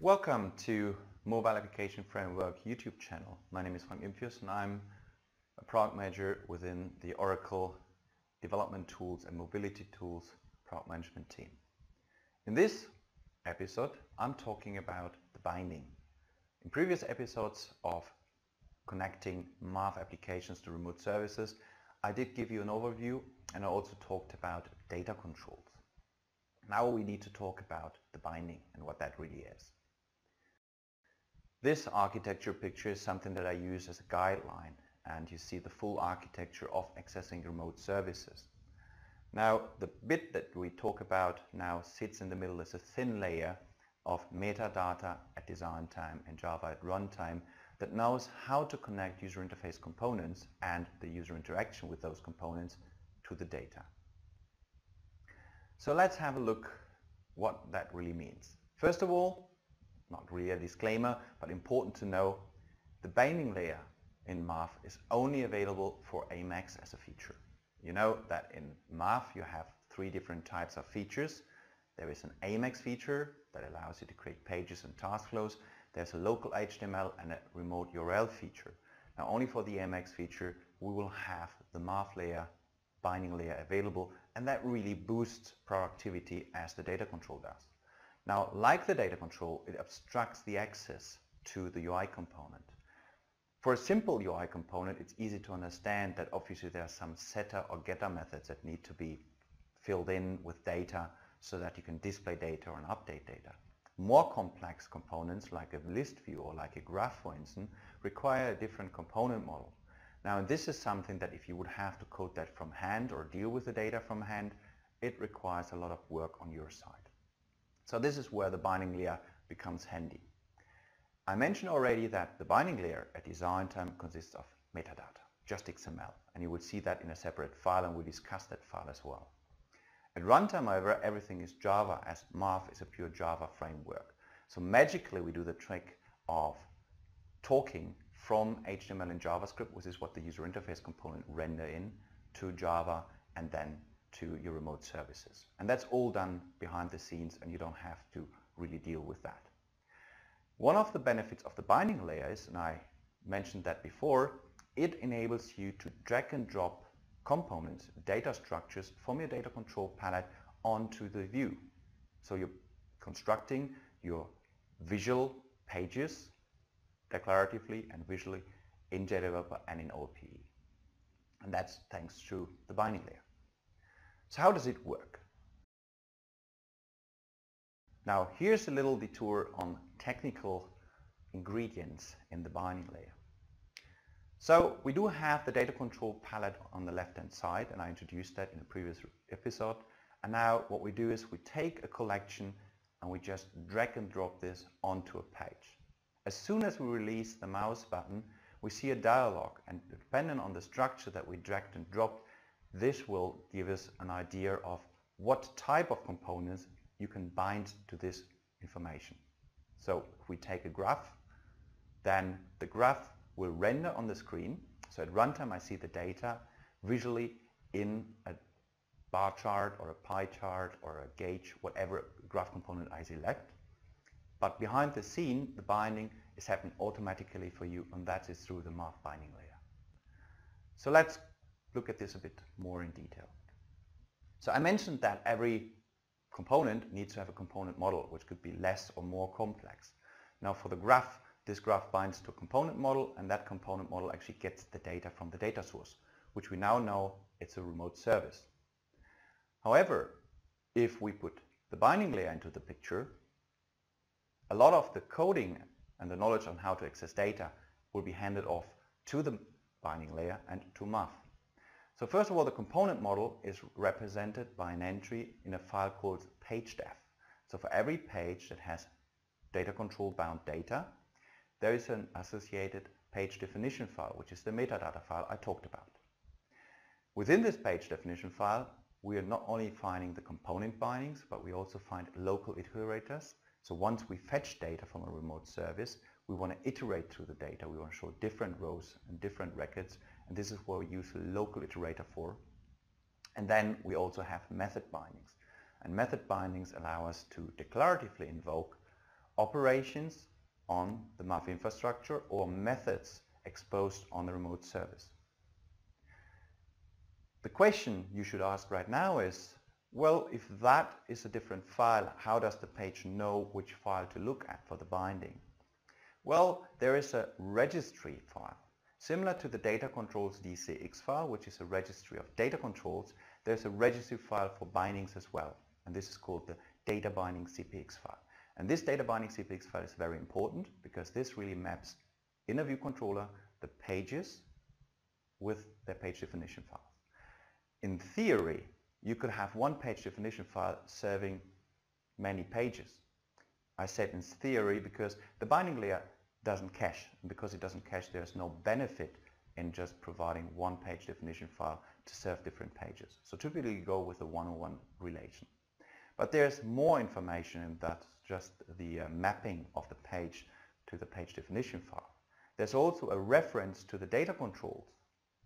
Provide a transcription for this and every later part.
Welcome to Mobile Application Framework YouTube channel. My name is Frank Impfius and I'm a product manager within the Oracle Development Tools and Mobility Tools product management team. In this episode, I'm talking about the binding. In previous episodes of connecting MAF applications to remote services, I did give you an overview and I also talked about data controls. Now we need to talk about the binding and what that really is. This architecture picture is something that I use as a guideline, and you see the full architecture of accessing remote services. Now the bit that we talk about now sits in the middle as a thin layer of metadata at design time and Java at runtime that knows how to connect user interface components and the user interaction with those components to the data. So let's have a look what that really means. First of all, not really a disclaimer, but important to know, the binding layer in MAF is only available for Emacs as a feature. You know that in MAF you have three different types of features. There is an Emacs feature that allows you to create pages and task flows. There's a local HTML and a remote URL feature. Now only for the Emacs feature we will have the MAF layer, binding layer available, and that really boosts productivity as the data control does. Now, like the data control, it abstracts the access to the UI component. For a simple UI component, it's easy to understand that obviously there are some setter or getter methods that need to be filled in with data so that you can display data or update data. More complex components like a list view or like a graph, for instance, require a different component model. Now, and this is something that if you would have to code that from hand or deal with the data from hand, it requires a lot of work on your side. So this is where the binding layer becomes handy. I mentioned already that the binding layer at design time consists of metadata, just XML, and you will see that in a separate file, and we'll discuss that file as well. At runtime, however, everything is Java, as MAF is a pure Java framework. So magically we do the trick of talking from HTML and JavaScript, which is what the user interface component render in, to Java and then to your remote services. And that's all done behind the scenes and you don't have to really deal with that. One of the benefits of the binding layer is, and I mentioned that before, it enables you to drag and drop components, data structures from your data control palette onto the view. So you're constructing your visual pages declaratively and visually in JDeveloper and in OPE. And that's thanks to the binding layer. So how does it work? Now here's a little detour on technical ingredients in the binding layer. So we do have the data control palette on the left hand side, and I introduced that in a previous episode. And now what we do is we take a collection and we just drag and drop this onto a page. As soon as we release the mouse button, we see a dialog, and depending on the structure that we dragged and dropped, this will give us an idea of what type of components you can bind to this information. So if we take a graph, then the graph will render on the screen. So at runtime I see the data visually in a bar chart or a pie chart or a gauge, whatever graph component I select. But behind the scene, the binding is happening automatically for you, and that is through the MAF binding layer. So let's look at this a bit more in detail. So I mentioned that every component needs to have a component model, which could be less or more complex. Now for the graph, this graph binds to a component model, and that component model actually gets the data from the data source, which we now know it's a remote service. However, if we put the binding layer into the picture, a lot of the coding and the knowledge on how to access data will be handed off to the binding layer and to MAF. So first of all, the component model is represented by an entry in a file called page.def. So for every page that has data control bound data, there is an associated page definition file, which is the metadata file I talked about. Within this page definition file, we are not only finding the component bindings, but we also find local iterators. So once we fetch data from a remote service, we want to iterate through the data. We want to show different rows and different records, and this is what we use a local iterator for. And then we also have method bindings. And method bindings allow us to declaratively invoke operations on the MAF infrastructure or methods exposed on the remote service. The question you should ask right now is, well, if that is a different file, how does the page know which file to look at for the binding? Well, there is a registry file. Similar to the data controls DCX file, which is a registry of data controls, there's a registry file for bindings as well. And this is called the data binding CPX file. And this data binding CPX file is very important because this really maps in a view controller the pages with their page definition files. In theory, you could have one page definition file serving many pages. I said in theory because the binding layer doesn't cache, and because it doesn't cache, there's no benefit in just providing one page definition file to serve different pages. So typically you go with a one-on-one relation. But there's more information in that, just the mapping of the page to the page definition file. There's also a reference to the data controls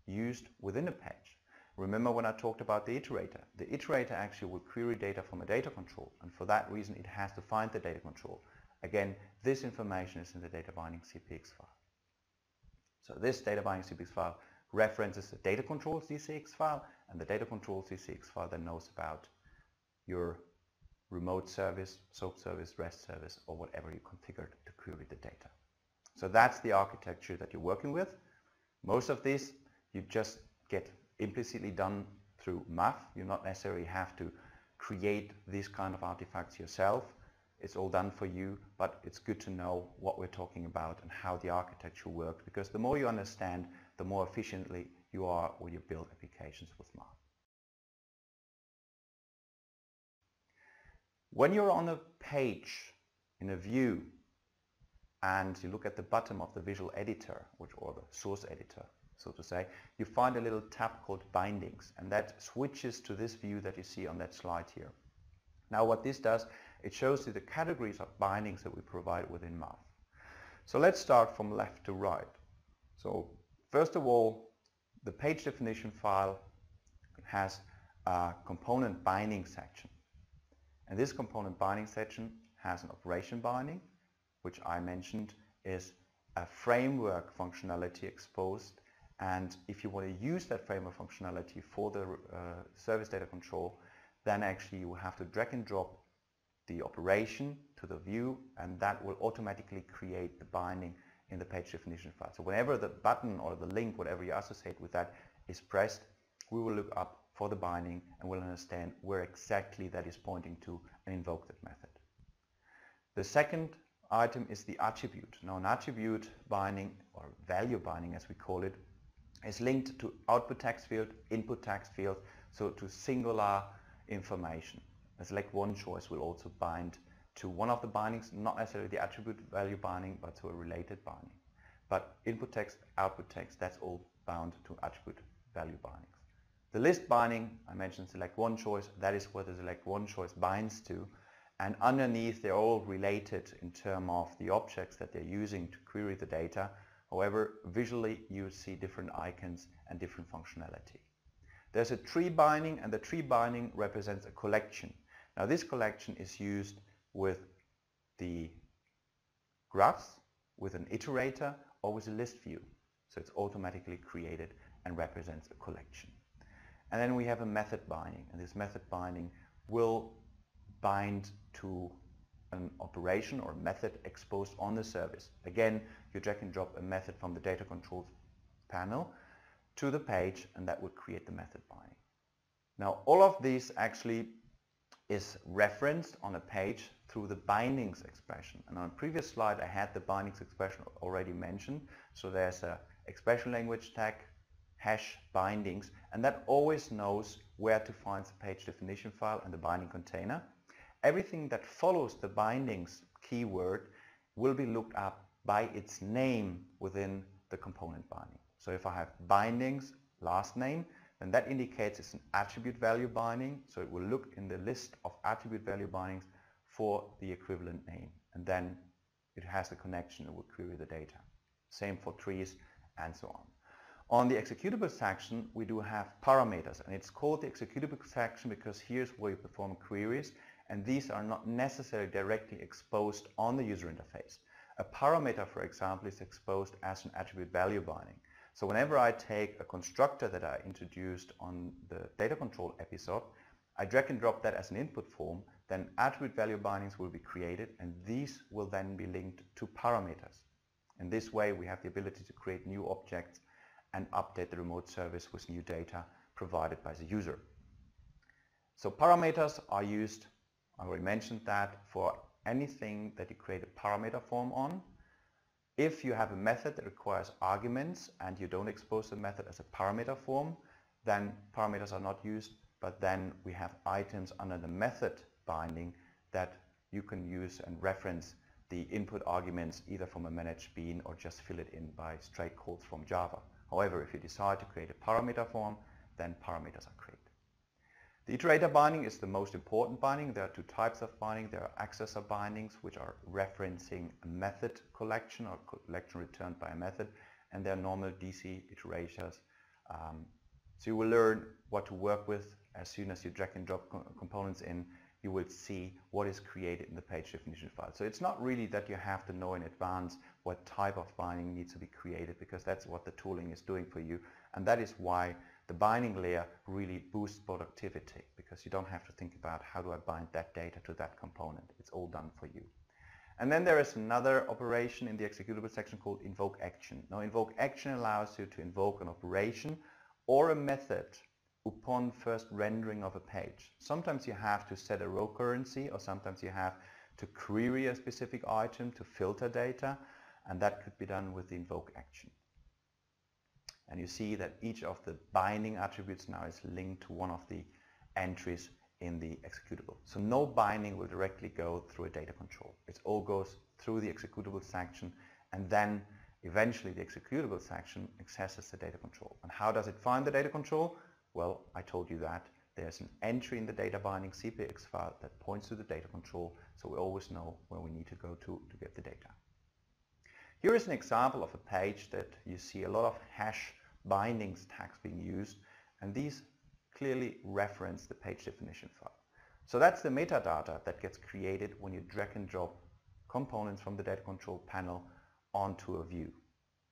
used within a page. Remember when I talked about the iterator? The iterator actually will query data from a data control, and for that reason it has to find the data control. Again, this information is in the data binding CPX file. So this data binding CPX file references the data controls DCX file, and the data controls DCX file then knows about your remote service, SOAP service, REST service, or whatever you configured to query the data. So that's the architecture that you're working with. Most of this you just get implicitly done through MAF. You not necessarily have to create these kind of artifacts yourself. It's all done for you, but it's good to know what we're talking about and how the architecture works, because the more you understand, the more efficiently you are when you build applications with MAF. When you're on a page in a view and you look at the bottom of the visual editor, or the source editor, so to say, you find a little tab called Bindings, and that switches to this view that you see on that slide here. Now what this does, it shows you the categories of bindings that we provide within MAF. So let's start from left to right. So first of all, the page definition file has a component binding section. And this component binding section has an operation binding, which I mentioned is a framework functionality exposed. And if you want to use that framework functionality for the service data control, then actually you will have to drag and drop the operation to the view, and that will automatically create the binding in the page definition file. So whenever the button or the link, whatever you associate with that, is pressed, we will look up for the binding and will understand where exactly that is pointing to and invoke that method. The second item is the attribute. Now an attribute binding, or value binding as we call it, is linked to output text field, input text field, so to singular information. A select one choice will also bind to one of the bindings, not necessarily the attribute value binding, but to a related binding. But input text, output text, that's all bound to attribute value bindings. The list binding, I mentioned select one choice, that is where the select one choice binds to, and underneath they're all related in terms of the objects that they're using to query the data. However, visually you see different icons and different functionality. There's a tree binding, and the tree binding represents a collection. Now this collection is used with the graphs, with an iterator, or with a list view. So it's automatically created and represents a collection. And then we have a method binding, and this method binding will bind to an operation or method exposed on the service. Again, you drag and drop a method from the data controls panel to the page, and that would create the method binding. Now all of these actually is referenced on a page through the bindings expression. And on a previous slide I had the bindings expression already mentioned. So there's a expression language tag, hash bindings, and that always knows where to find the page definition file and the binding container. Everything that follows the bindings keyword will be looked up by its name within the component binding. So if I have bindings last name, then that indicates it's an attribute value binding. So it will look in the list of attribute value bindings for the equivalent name, and then it has the connection and will query the data. Same for trees and so on. On the executable section, we do have parameters, and it's called the executable section because here's where you perform queries, and these are not necessarily directly exposed on the user interface. A parameter, for example, is exposed as an attribute value binding. So whenever I take a constructor that I introduced on the data control episode, I drag and drop that as an input form, then attribute value bindings will be created, and these will then be linked to parameters. In this way, we have the ability to create new objects and update the remote service with new data provided by the user. So parameters are used, I already mentioned that, for anything that you create a parameter form on. If you have a method that requires arguments and you don't expose the method as a parameter form, then parameters are not used, but then we have items under the method binding that you can use and reference the input arguments either from a managed bean or just fill it in by straight calls from Java. However, if you decide to create a parameter form, then parameters are created. The iterator binding is the most important binding. There are two types of binding. There are accessor bindings, which are referencing a method collection or collection returned by a method, and there are normal DC iterators. So you will learn what to work with as soon as you drag and drop components in. You will see what is created in the page definition file. So it's not really that you have to know in advance what type of binding needs to be created, because that's what the tooling is doing for you. And that is why the binding layer really boosts productivity, because you don't have to think about how do I bind that data to that component. It's all done for you. And then there is another operation in the executable section called invoke action. Now, invoke action allows you to invoke an operation or a method upon first rendering of a page. Sometimes you have to set a row currency, or sometimes you have to query a specific item to filter data, and that could be done with the invoke action. And you see that each of the binding attributes now is linked to one of the entries in the executable. So no binding will directly go through a data control. It all goes through the executable section, and then eventually the executable section accesses the data control. And how does it find the data control? Well, I told you that. There's an entry in the data binding CPX file that points to the data control, so we always know where we need to go to get the data. Here is an example of a page that you see a lot of hash bindings tags being used, and these clearly reference the page definition file. So that's the metadata that gets created when you drag and drop components from the data control panel onto a view.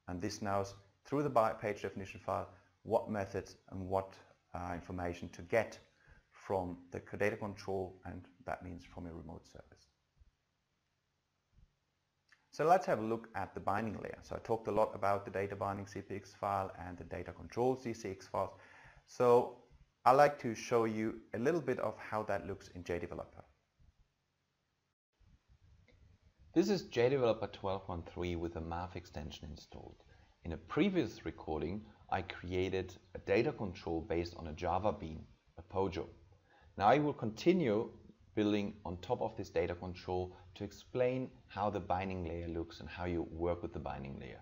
And this knows through the page definition file what methods and what information to get from the data control, and that means from a remote service. So let's have a look at the binding layer. So I talked a lot about the data binding CPX file and the data control CPX files. So I'd like to show you a little bit of how that looks in JDeveloper. This is JDeveloper 12.3 with a MAF extension installed. In a previous recording, I created a data control based on a Java bean, a POJO. Now I will continue building on top of this data control to explain how the binding layer looks and how you work with the binding layer.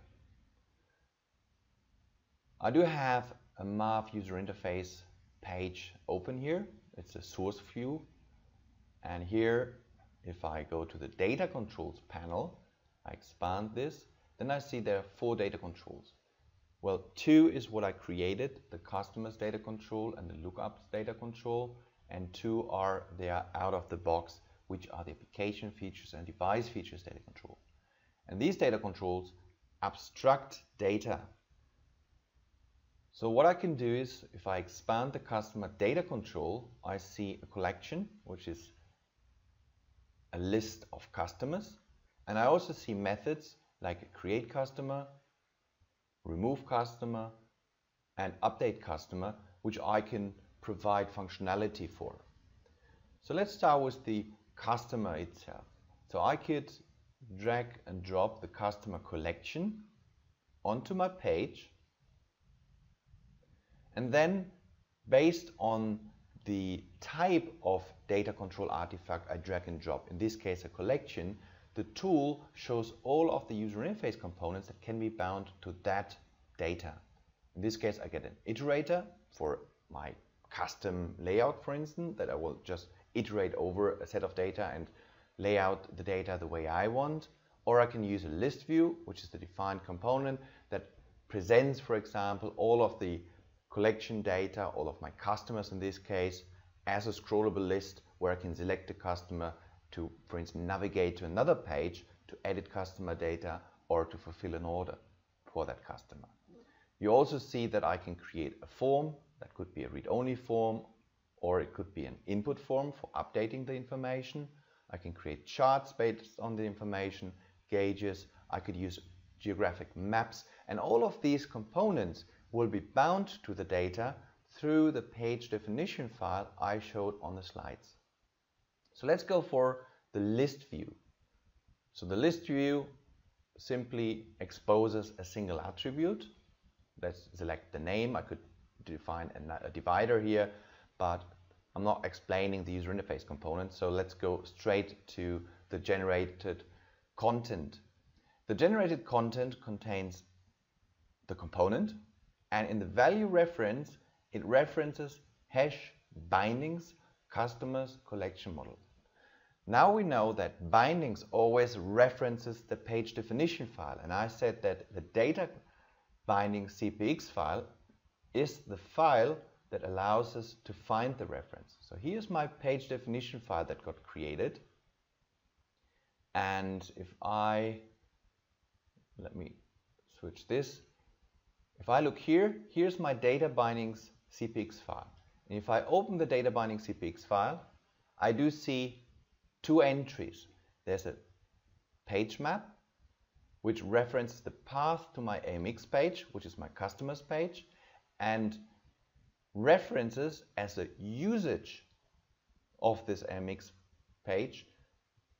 I do have a MAF user interface page open here. It's a source view, and here if I go to the data controls panel, I expand this, then I see there are 4 data controls. Well, 2 is what I created, the customer's data control and the lookups data control, and 2 are there out of the box, which are the application features and device features data control. And these data controls abstract data. So what I can do is, if I expand the customer data control, I see a collection, which is a list of customers, and I also see methods like a create customer, remove customer, and update customer, which I can provide functionality for. So let's start with the customer itself. So I could drag and drop the customer collection onto my page, and then based on the type of data control artifact I drag and drop, in this case a collection, the tool shows all of the user interface components that can be bound to that data. In this case, I get an iterator for my custom layout, for instance, that I will just iterate over a set of data and lay out the data the way I want. Or I can use a list view, which is the defined component that presents, for example, all of the collection data, all of my customers in this case, as a scrollable list where I can select the customer to, for instance, navigate to another page to edit customer data or to fulfill an order for that customer. You also see that I can create a form. That could be a read-only form, or it could be an input form for updating the information. I can create charts based on the information, gauges. I could use geographic maps, and all of these components will be bound to the data through the page definition file I showed on the slides. So let's go for the list view. So the list view simply exposes a single attribute. Let's select the name. I could define a divider here, but I'm not explaining the user interface component, so let's go straight to the generated content. The generated content contains the component, and in the value reference, it references hash bindings, customers, collection model. Now we know that bindings always references the page definition file, and I said that the data binding CPX file is the file that allows us to find the reference. So here's my page definition file that got created, and if let me switch this. If I look here, here's my data bindings CPX file. And if I open the data binding CPX file, I do see two entries. There's a page map, which references the path to my AMX page, which is my customers page, and references as a usage of this AMX page,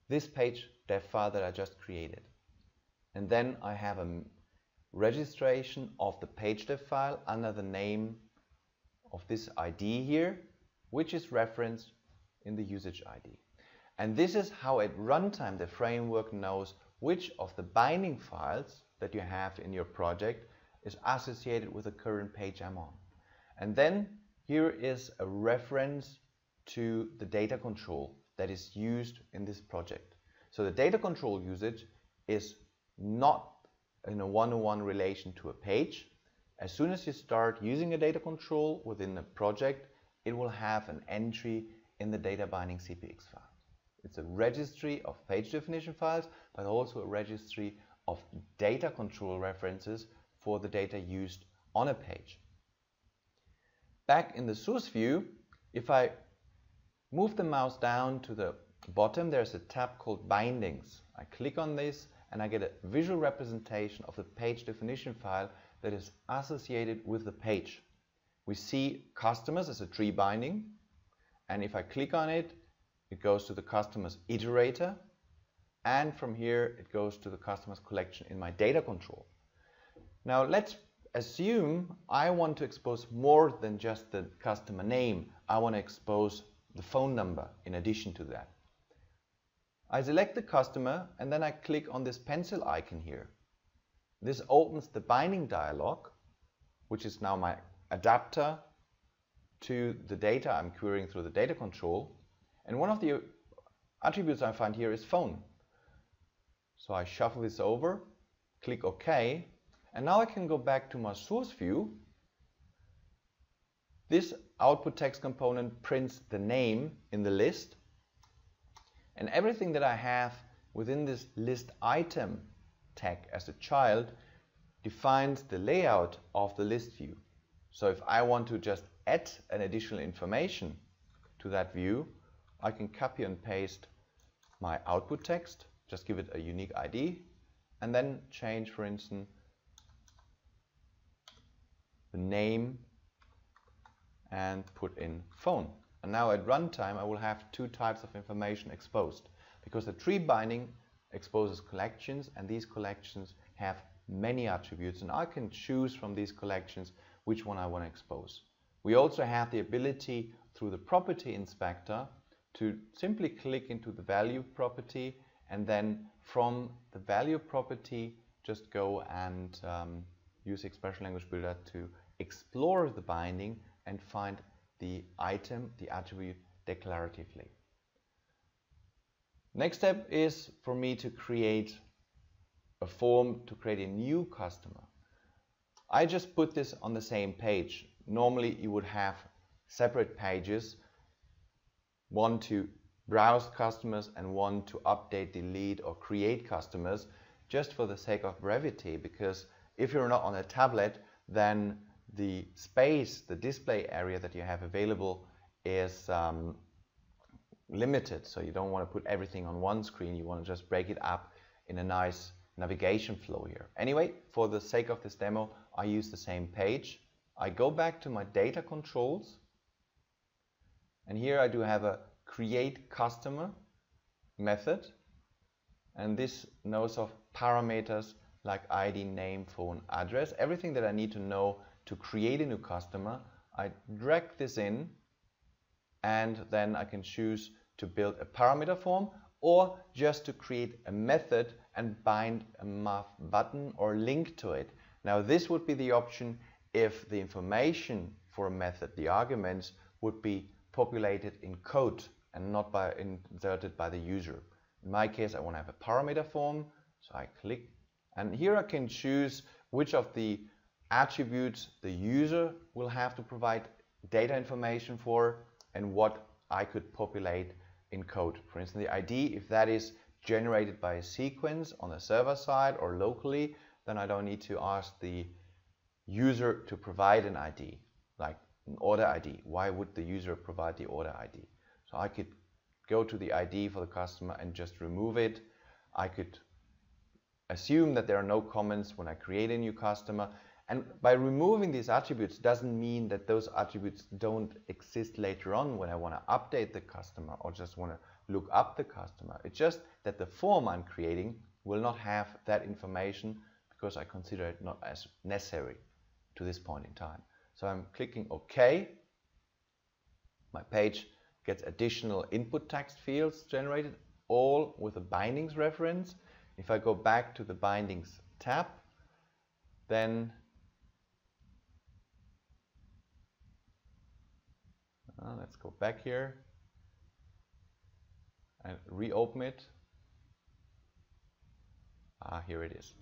this page dev file that I just created. And then I have a registration of the page dev file under the name of this ID here, which is referenced in the usage ID. And this is how at runtime the framework knows which of the binding files that you have in your project is associated with the current page I'm on. And then here is a reference to the data control that is used in this project. So the data control usage is not in a one-to-one relation to a page. As soon as you start using a data control within a project, it will have an entry in the data binding CPX file. It's a registry of page definition files, but also a registry of data control references for the data used on a page. Back in the source view, if I move the mouse down to the bottom, there's a tab called Bindings. I click on this and I get a visual representation of the page definition file that is associated with the page. We see customers as a tree binding, and if I click on it, it goes to the customers iterator, and from here it goes to the customers collection in my data control. Now let's assume I want to expose more than just the customer name. I want to expose the phone number in addition to that. I select the customer and then I click on this pencil icon here. This opens the binding dialog, which is now my adapter to the data I'm querying through the data control. And one of the attributes I find here is phone. So I shuffle this over, click OK, and now I can go back to my source view. This output text component prints the name in the list, and everything that I have within this list item tag as a child defines the layout of the list view. So if I want to just add an additional information to that view, I can copy and paste my output text, just give it a unique ID, and then change, for instance, the name and put in phone. And now at runtime I will have two types of information exposed, because the tree binding exposes collections, and these collections have many attributes, and I can choose from these collections which one I want to expose. We also have the ability through the property inspector to simply click into the value property, and then from the value property just go and use expression language builder to explore the binding and find the item, the attribute declaratively. Next step is for me to create a form to create a new customer. I just put this on the same page. Normally you would have separate pages want to browse customers and want to update, delete, or create customers, just for the sake of brevity, because if you're not on a tablet, then the space, the display area that you have available is limited. So you don't want to put everything on one screen, you want to just break it up in a nice navigation flow here. Anyway, for the sake of this demo, I use the same page. I go back to my data controls, and here I do have a create customer method, and this knows of parameters like ID, name, phone, address, everything that I need to know to create a new customer. I drag this in, and then I can choose to build a parameter form or just to create a method and bind a MAF button or link to it. Now this would be the option if the information for a method, the arguments, would be populated in code and not inserted by the user. In my case, I want to have a parameter form, so I click, and here I can choose which of the attributes the user will have to provide data information for and what I could populate in code. For instance, the ID, if that is generated by a sequence on the server side or locally, then I don't need to ask the user to provide an ID, like an order ID. Why would the user provide the order ID? So I could go to the ID for the customer and just remove it. I could assume that there are no comments when I create a new customer. And by removing these attributes doesn't mean that those attributes don't exist later on when I want to update the customer or just want to look up the customer. It's just that the form I'm creating will not have that information because I consider it not as necessary to this point in time. So I'm clicking OK. My page gets additional input text fields generated, all with a bindings reference. If I go back to the bindings tab, then let's go back here and reopen it. Here it is.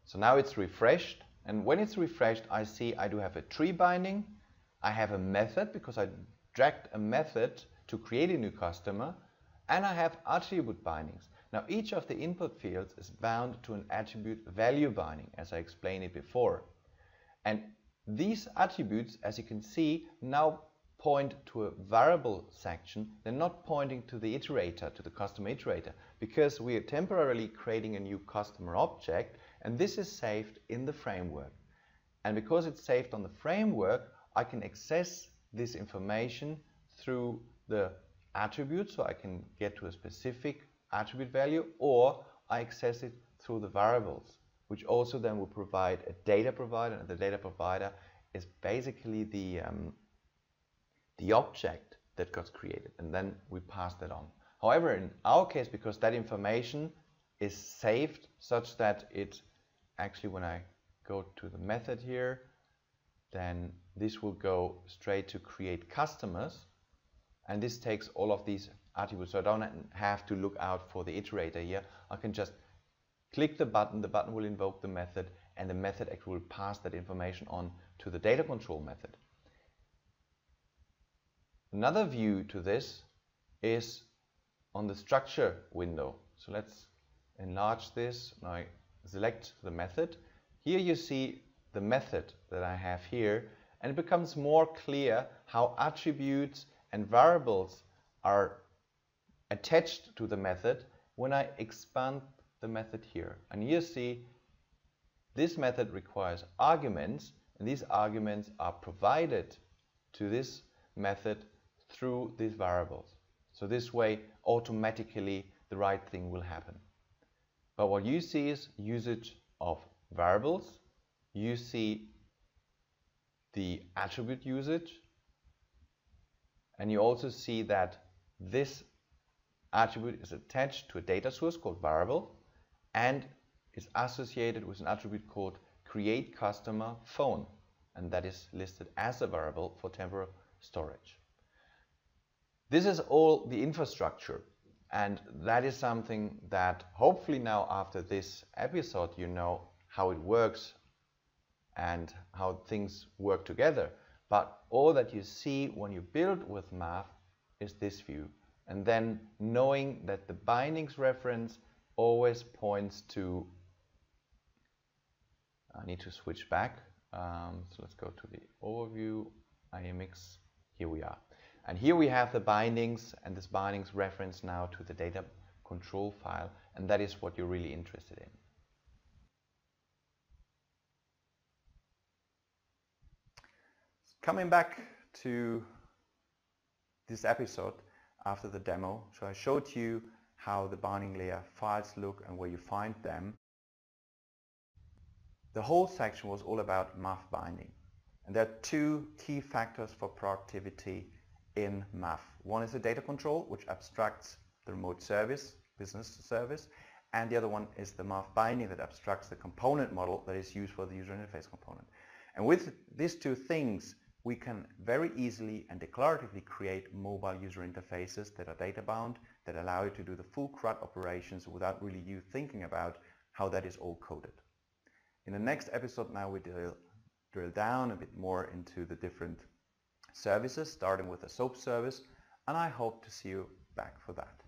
So now it's refreshed, and when it's refreshed, I see I do have a tree binding. I have a method because I dragged a method to create a new customer, and I have attribute bindings. Now each of the input fields is bound to an attribute value binding, as I explained it before. And these attributes, as you can see, now point to a variable section. They're not pointing to the iterator, to the customer iterator, because we are temporarily creating a new customer object, and this is saved in the framework. And because it's saved on the framework, I can access this information through the attribute, so I can get to a specific attribute value, or I access it through the variables, which also then will provide a data provider, and the data provider is basically the object that got created, and then we pass that on. However, in our case, because that information is saved such that it actually, when I go to the method here, then this will go straight to create customers, and this takes all of these attributes, so I don't have to look out for the iterator here. I can just click the button will invoke the method, and the method actually will pass that information on to the data control method. Another view to this is on the structure window. So let's enlarge this. Now I select the method. Here you see the method that I have here, and it becomes more clear how attributes and variables are attached to the method when I expand the method here. And you see this method requires arguments, and these arguments are provided to this method through these variables. So this way automatically the right thing will happen. But what you see is usage of variables, you see the attribute usage, and you also see that this attribute is attached to a data source called variable and is associated with an attribute called create customer phone, and that is listed as a variable for temporal storage. This is all the infrastructure, and that is something that hopefully now after this episode you know how it works and how things work together. But all that you see when you build with MAF is this view. and then knowing that the bindings reference always points to, I need to switch back, so let's go to the overview, IMX, here we are. And here we have the bindings, and this bindings reference now to the data control file, and that is what you're really interested in. Coming back to this episode after the demo, so I showed you how the binding layer files look and where you find them. The whole section was all about MAF binding, and there are two key factors for productivity in MAF. One is the data control, which abstracts the remote service, business service, and the other one is the MAF binding that abstracts the component model that is used for the user interface component. And with these two things, we can very easily and declaratively create mobile user interfaces that are data bound, that allow you to do the full CRUD operations without really you thinking about how that is all coded. In the next episode now we drill down a bit more into the different services, starting with the SOAP service, and I hope to see you back for that.